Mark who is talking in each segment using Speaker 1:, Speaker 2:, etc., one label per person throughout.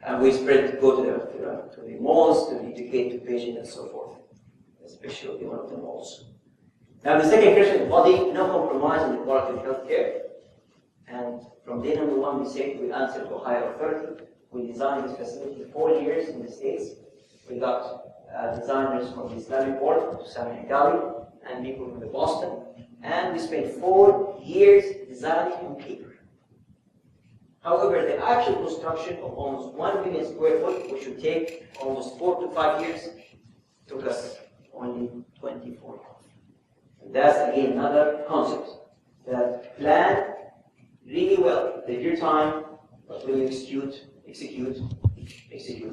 Speaker 1: And we go to the malls to educate the patient and so forth, especially one of the malls. Now the second question, body, no compromise in the quality of healthcare. And from day number one, we answer to a higher authority. We designed this facility 4 years in the States. We got designers from the Islamic world, Sultan and people from the Boston. And we spent 4 years designing on paper. However, the actual construction of almost 1 million square foot, which would take almost 4 to 5 years, took us only 24 months. And that's again another concept that plan really well, take your time, but will execute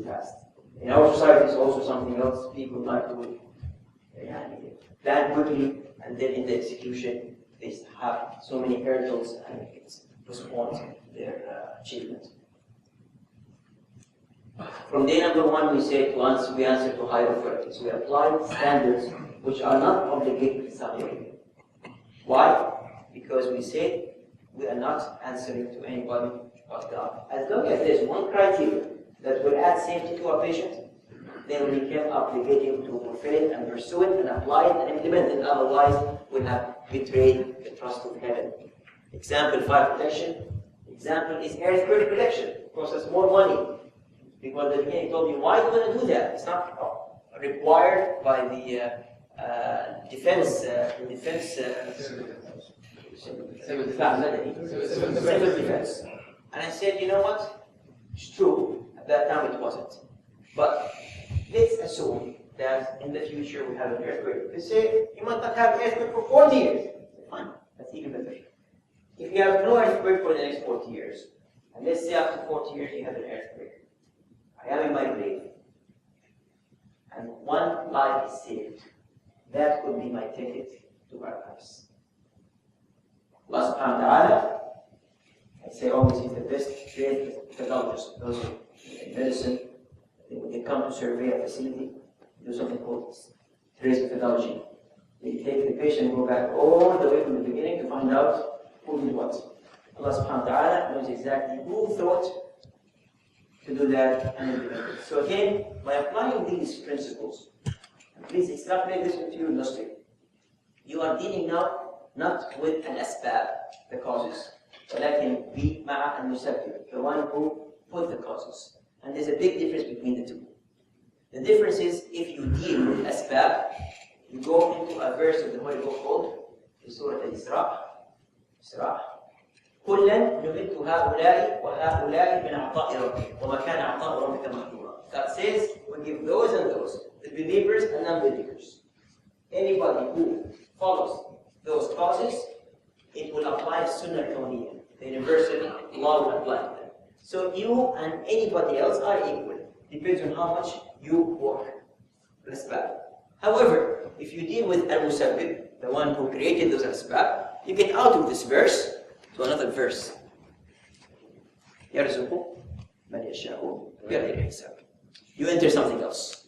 Speaker 1: fast. In our society, it's also something else. People like to plan quickly, and then in the execution, they have so many hurdles, and it postpones their achievement. From day number one, we answer to higher authorities. We apply standards which are not obligated to Saudi Arabia. Why? Because we say we are not answering to anybody but God. As long as there's one criteria that will add safety to our patient, then we become obligated to fulfill it and pursue it and apply it and implement it. Otherwise, we have betrayed the trust of heaven. Example, fire protection. Example is earthquake protection. It costs us more money. Because at the beginning told me, why do you want to do that? It's not required by the defense. Civil defense. And I said, you know what? It's true. At that time it wasn't. But let's assume that in the future we have an earthquake. They say you might not have an earthquake for 40 years. Fine. That's even better. If you have no earthquake for the next 40 years, and let's say after 40 years you have an earthquake, I am in my grave, and one life is saved, that could be my ticket to paradise. Allah subhanahu wa ta'ala, I say always, he's the best trained pathologist. Those in medicine, when they come to survey a facility, do something called trace pathology. They take the patient and go back all the way from the beginning to find out who did what. Allah subhanahu wa ta'ala knows exactly who thought to do that and implement it. So again, by applying these principles, please extrapolate this into your industry. You are dealing now not with an asbab, the causes, ولكن بمع المسبب, the one who put the causes. And there's a big difference between the two. The difference is, if you deal with asbab, you go into a verse of the Holy Book called Surah Al-Isra. كُلًّا نُمِدُّ هَؤُلَاءِ وَهَؤُلَاءِ مِنْ عَطَاءِ رَبِّكَ وَمَا كَانَ عَطَاءُ رَبِّكَ مَحْظُورًا. God says, we give those and those, the believers and non-believers. Anybody who follows those causes, it will apply Sunnah Kawniyya. The universal law will apply to them. So you and anybody else are equal. Depends on how much you work. Asbab. However, if you deal with al-musabbib, the one who created those asbab, you get out of this verse to another verse. يَرْزُقُ مَنْ يَشَاءُ بِغَيْرِ حِسَابٍ. You enter something else.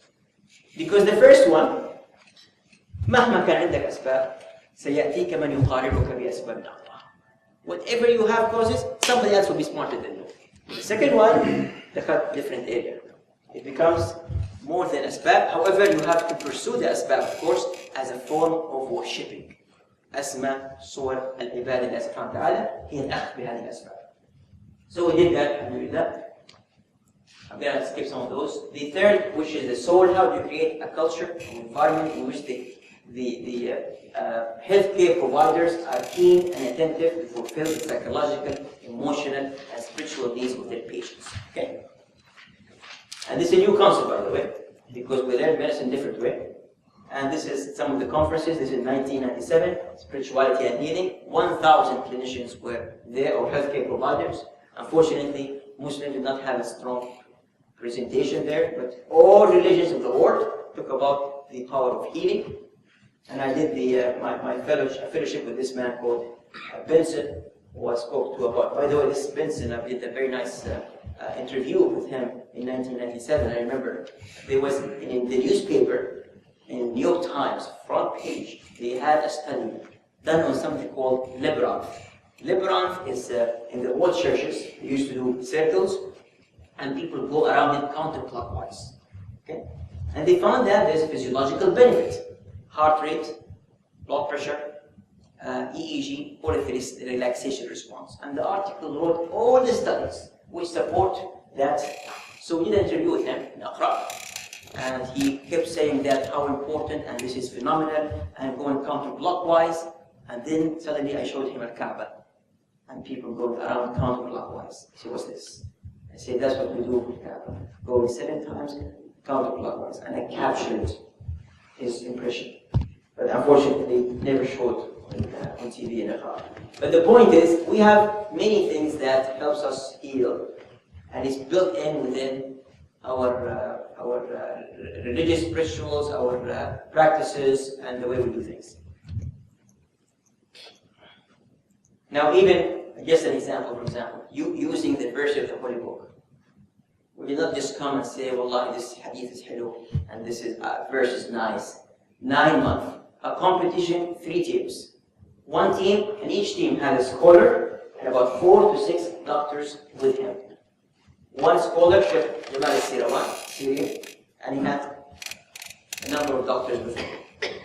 Speaker 1: Because the first one, مهما كان عندك أسباب سيأتيك من يقاربك بأسباب نقطة. Whatever you have causes, somebody else will be smarter than you. The second one, they cut different area. It becomes more than asbab. However, you have to pursue the asbab, of course, as a form of worshipping. أسمى صور العبادة لله سبحانه وتعالى هي الأخذ بهذه الأسباب. So we did that, alhamdulillah. I'm going to skip some of those. The third, which is the soul, how do you create a culture, an environment in which the healthcare providers are keen and attentive to fulfill the psychological, emotional, and spiritual needs of their patients. Okay? And this is a new concept, by the way, because we learn medicine different way. And this is some of the conferences. This is 1997, Spirituality and Healing. 1,000 clinicians were there, or healthcare providers. Unfortunately, Muslims did not have a strong presentation there, but all religions of the world talk about the power of healing. And I did my fellowship with this man called Benson, who I spoke to about. By the way, this Benson, I did a very nice interview with him in 1997. I remember there was in the newspaper, in New York Times, front page, they had a study done on something called labyrinth. Labyrinth is in the old churches, they used to do circles, and people go around it counterclockwise. Okay? And they found that there's a physiological benefit. Heart rate, blood pressure, EEG, all of the relaxation response. And the article wrote all the studies which support that. So we did an interview with him in Accra, and he kept saying that how important, and this is phenomenal, and going counterclockwise. And then suddenly I showed him Al-Kaaba, and people going around counterclockwise. He said, what's this? I said, that's what we do with Kaaba. Going 7 times counterclockwise. And I captured his impression. But unfortunately, never showed on TV in a car. But the point is, we have many things that helps us heal. And it's built in within our religious rituals, our practices, and the way we do things. Now, even just an example, for example, you using the verse of the Holy Book. We did not just come and say, Wallahi, this hadith is hello, and this is, verse is nice. 9 months. A competition, 3 teams. 1 team, and each team had a scholar and about 4 to 6 doctors with him. One scholar, Sheikh Jamal al-Sirawan, Syrian, and he had a number of doctors with him.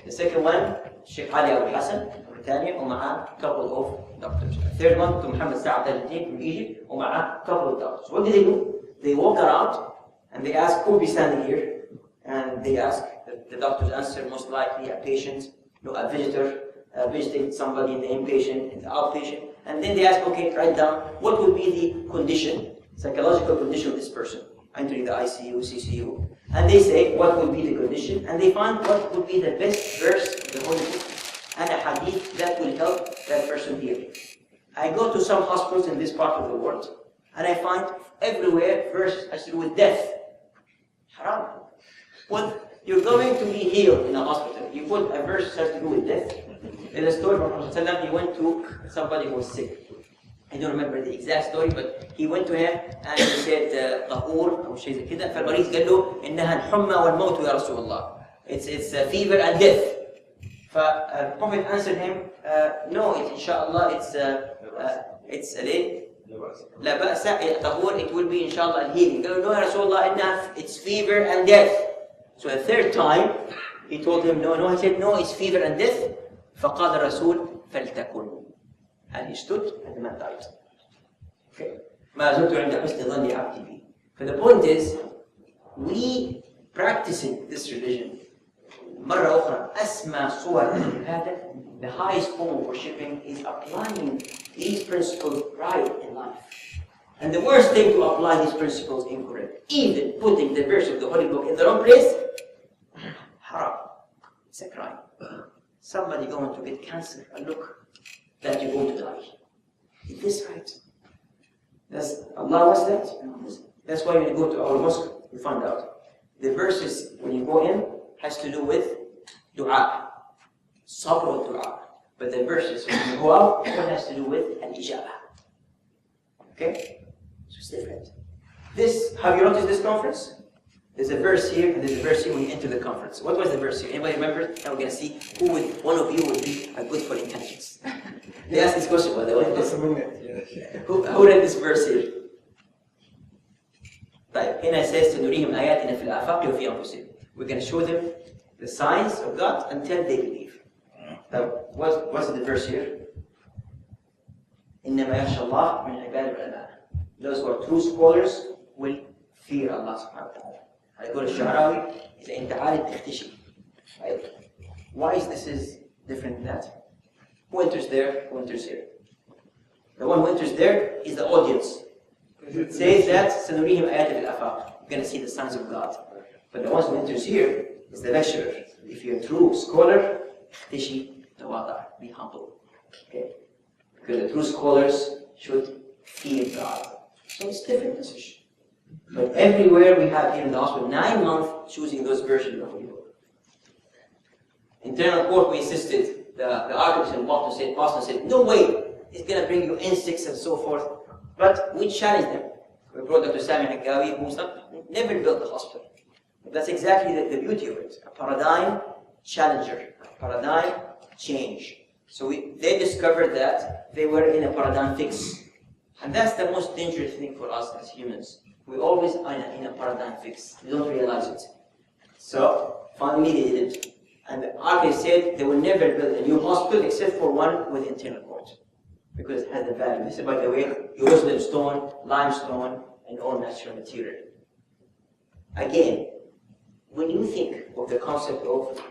Speaker 1: The second one, Sheikh Ali Abu Hassan, Mauritania, ومعاه a couple of doctors. The third one, Muhammad Sa'ad al-Din from Egypt, ومعاه a couple of doctors. What did they do? They walk around and they ask, who will be standing here? And they ask, the doctors answer, most likely a patient, a visitor, visiting somebody in the inpatient, in the outpatient. And then they ask, okay, write down, what would be the condition, psychological condition of this person, entering the ICU, CCU. And they say, what would be the condition? And they find what would be the best verse of the Holy Book and a hadith that will help that person heal. I go to some hospitals in this part of the world, and I find everywhere verse has to do with death. Haram. Well, you're going to be healed in a hospital. You put a verse that has to do with death. There's a story from Prophet. He went to somebody who was sick. I don't remember the exact story, but he went to him and he said, طهور أو شيء زي كده. فالمريض قال له إنها الحمى والموت يا رسول الله. It's fever and death. The Prophet answered him, no, inshallah, it's لا بأس طهور, it will be inshallah healing. قال له, no يا رسول الله, enough, it's fever and death. So the third time, he told him, no, he said, no, it's fever and death. فقال الرسول فلتكن. And he stood and the man died. Okay. ما زلت عند حسن ظن عبدي بي. But the point is, we practicing this religion, مرة أخرى, أسمى صور هذا, the highest form of worshipping is applying these principles right in life. And the worst thing to apply these principles incorrect, even putting the verse of the Holy Book in the wrong place, haram. It's a crime. Somebody going to get cancer, and look, that you're going to die. Is this right? Does Allah was that? That's why when you go to our mosque, you find out. The verses, when you go in, has to do with dua. Sabr dua. But the verses, when you go out, it has to do with al-ijabah. Okay? So it's different. This, have you noticed this conference? There's a verse here and there's a verse here when you enter the conference. What was the verse here? Anybody remember? Now we're going to see who would, one of you would be good for intelligence. They asked this question, by the way. Who read this verse here? طيب, هنا says سنريهم آياتنا في الآفاق وفي أنفسهم. We're going to show them the signs of God until they believe. Now, what's the verse here? إنما يخشى الله من عباد العلماء. Those who are true scholars will fear Allah subhanahu wa ta'ala. هيقول الشعراوي إذا أنت عالم تختشي. Right? Why is this is different than that? Who enters there? Who enters here? The one who enters there is the audience. It says that سنريهم آيات في الآفاق. You're going to see the signs of God. But the one who enters here is the lecturer. If you're a true scholar, اختشي تواضع. Be humble. Okay? Because the true scholars should fear God. So it's different message. But everywhere we have here in the hospital, 9 months choosing those versions of the Holy Book. Internal court, we insisted. The architect in Boston said, no way, it's going to bring you insects and so forth. But we challenged them. We brought Dr. Sami Haggawi, who's never built a hospital. But that's exactly the beauty of it. A paradigm challenger, a paradigm change. So they discovered that they were in a paradigm fix. And that's the most dangerous thing for us as humans. We always are in a paradigm fix. We don't realize it. So finally they did it. And the architect said they will never build a new hospital except for one with internal court. Because it has the value. They said, by the way, Jerusalem stone, limestone, and all natural material. Again, when you think of the concept of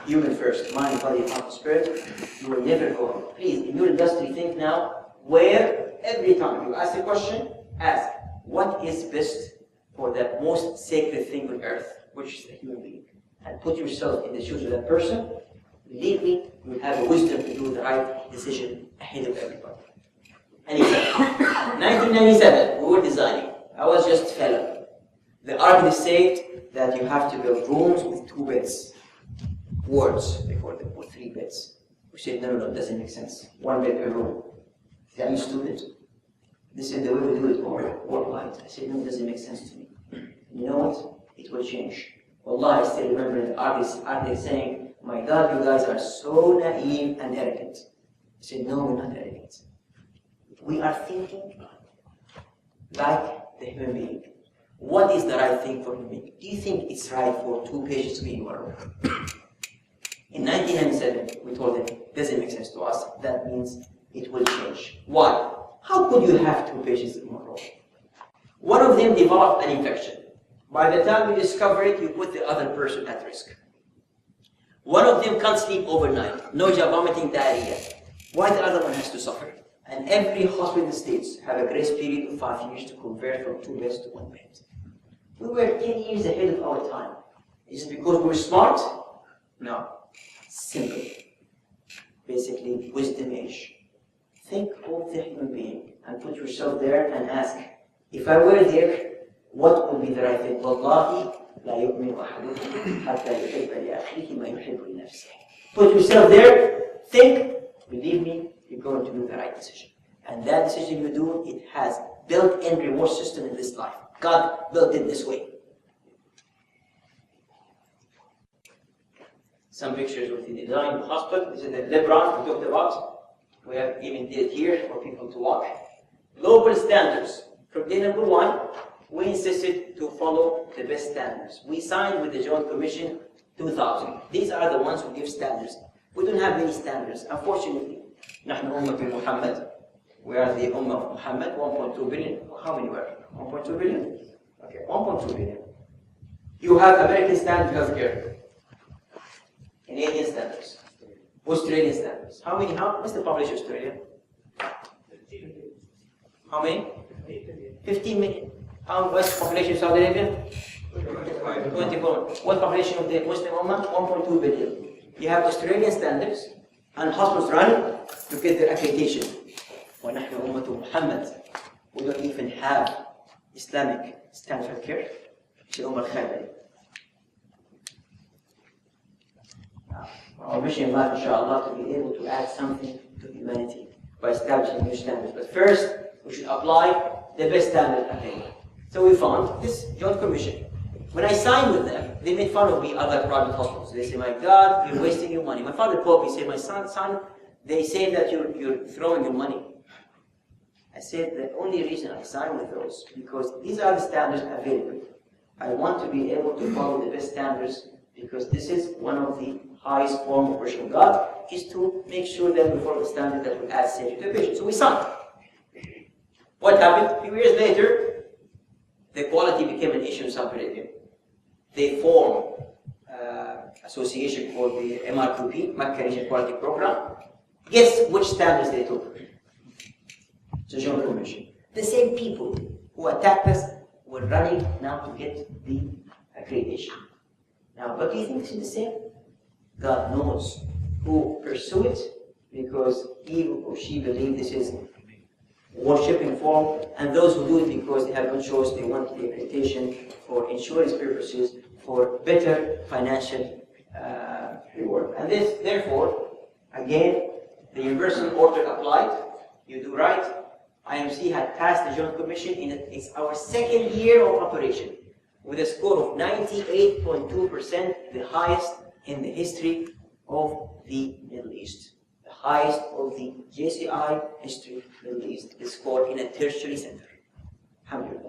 Speaker 1: human first, mind, body, heart, and spirit, you will never go wrong. Please, in your industry, think now where every time you ask a question, ask what is best for the most sacred thing on earth, which is the human being. And put yourself in the shoes of that person. Believe me, you will have the wisdom to do the right decision ahead of everybody. And example, 1997, we were designing. I was just fellow. The architect said that you have to build rooms with 2 beds. Wards, they call them, or 3 beds. We said, no, it doesn't make sense. 1 bed per room. Are you stupid? They said, the way we do it worldwide. I said, no, it doesn't make sense to me. You know what? It will change. Wallah, I still remember the artist saying, my God, you guys are so naive and arrogant. I said, no, we're not arrogant. We are thinking like the human being. What is the right thing for human being? Do you think it's right for 2 patients to be in one room? In 1997, we told them, it doesn't make sense to us. That means it will change. Why? How could you have 2 patients in one room? One of them developed an infection. By the time you discover it, you put the other person at risk. One of them can't sleep overnight. Nausea, vomiting, diarrhea. Why the other one has to suffer? And every hospital in the States have a grace period of 5 years to convert from 2 beds to 1 bed. We were 10 years ahead of our time. Is it because we were smart? No. Simple. Basically, wisdom age. Think of the human being and put yourself there and ask, if I were there, what would be the right thing? Wallahi, la yu'minu ahadukum hatta yuhibba li akhihi ma yuhibbu li nafsihi. Put yourself there, think, believe me, you're going to do the right decision. And that decision you do, it has built-in reward system in this life. God built it this way. Some pictures with the design of the hospital. This is the Lebron we talked about. We have even did it here for people to walk. Global standards. From day number 1, we insisted to follow the best standards. We signed with the Joint Commission 2000. These are the ones who give standards. We don't have many standards, unfortunately. نحن أمة محمد. We are the Ummah of Muhammad, 1.2 billion. How many were? 1.2 billion? Okay, 1.2 billion. You have American standard healthcare, Canadian standards, Australian standards. What's the population of Australia? How many? 15 million. What's the population of Saudi Arabia? 24. What population of the Muslim Ummah? 1.2 billion. You have Australian standards, and hospitals run to get their accreditation. وَنَحْنُ أُمَّةُ مُحَمَّدٍ. We don't even have Islamic standard of care. It's Ummah al-Khair. Our mission in life, inshallah, to be able to add something to humanity by establishing new standards. But first, we should apply the best standard available. So we found this Joint Commission. When I signed with them, they made fun of me, other private hospitals. They say, my God, you're wasting your money. My father Pope, he said, my son, they say that you're throwing your money. I said, the only reason I signed with those, because these are the standards available. I want to be able to follow the best standards, because this is one of the highest form of worship of God, is to make sure that we follow the standard that will add safety to the patient. So we signed. What happened? A few years later, the quality became an issue in Saudi Arabia. They formed association called the MRQP, Makkah Region Quality Program. Guess which standards they took? The Joint Commission. The same people who attacked us were running now to get the accreditation. Now, but do you think this is the same? God knows who pursue it, because he or she believe this is worshipping form, and those who do it because they have no choice, they want the accreditation for insurance purposes, for better financial reward. And this, therefore, again, the universal order applied. You do right. IMC had passed the Joint Commission in it's our 2nd year of operation, with a score of 98.2%, the highest in the history of the Middle East. The highest of the JCI history Middle East is scored in a tertiary center. Alhamdulillah.